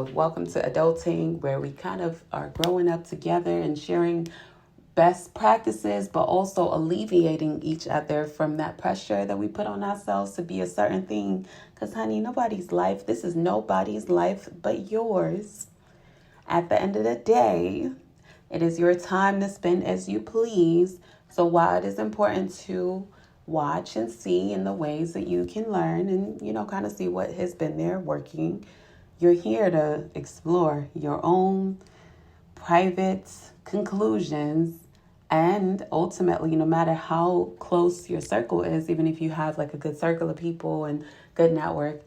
episode. Welcome to Adulting, where we kind of are growing up together and sharing best practices, but also alleviating each other from that pressure that we put on ourselves to be a certain thing. Because, honey, this is nobody's life but yours. At the end of the day, it is your time to spend as you please. So while it is important to watch and see in the ways that you can learn and, kind of see what has been there working, you're here to explore your own private conclusions. And ultimately, no matter how close your circle is, even if you have like a good circle of people and good network,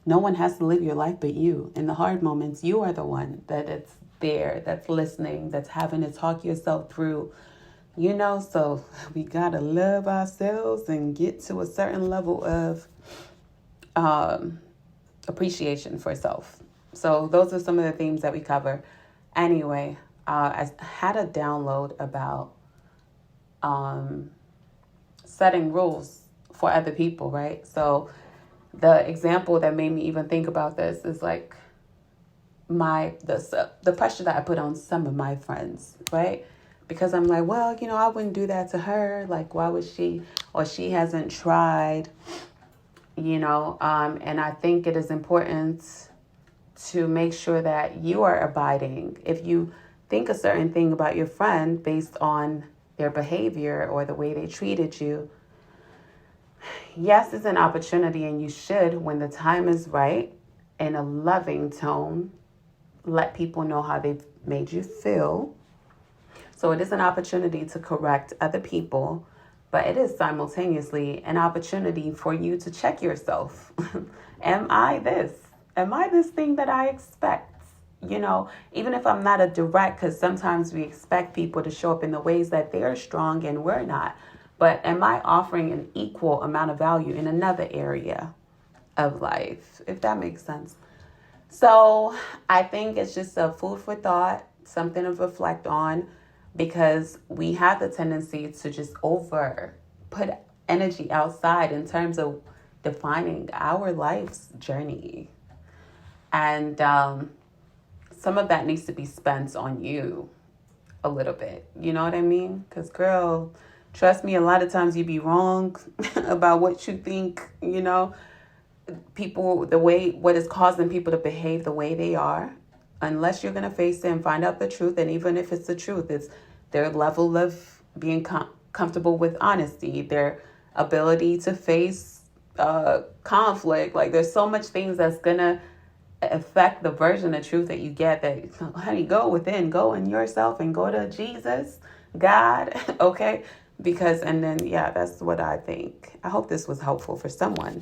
no one has to live your life but you. In the hard moments, you are the one that it's there, that's listening, that's having to talk yourself through. So we gotta love ourselves and get to a certain level of appreciation for self. So those are some of the themes that we cover. Anyway, I had a download about setting rules for other people, right? So the example that made me even think about this is like the pressure that I put on some of my friends, right? Because I'm like, well, I wouldn't do that to her. Like, why would she? Or she hasn't tried, and I think it is important to make sure that you are abiding. If you think a certain thing about your friend based on their behavior or the way they treated you, yes, it's an opportunity, and you should, when the time is right, in a loving tone, let people know how they've made you feel. So it is an opportunity to correct other people, but it is simultaneously an opportunity for you to check yourself. Am I this? Am I this thing that I expect? Even if I'm not a direct, because sometimes we expect people to show up in the ways that they're strong and we're not. But am I offering an equal amount of value in another area of life, if that makes sense? So I think it's just a food for thought, something to reflect on, because we have the tendency to just put energy outside in terms of defining our life's journey. And some of that needs to be spent on you a little bit. You know what I mean? Because, girl, trust me, a lot of times you be wrong about what you think, people, what is causing people to behave the way they are. Unless you're going to face it and find out the truth. And even if it's the truth, it's their level of being comfortable with honesty, their ability to face conflict. Like, there's so much things that's going to affect the version of truth that you get. That, honey, go within, go in yourself and go to Jesus, God, okay? That's what I think. I hope this was helpful for someone.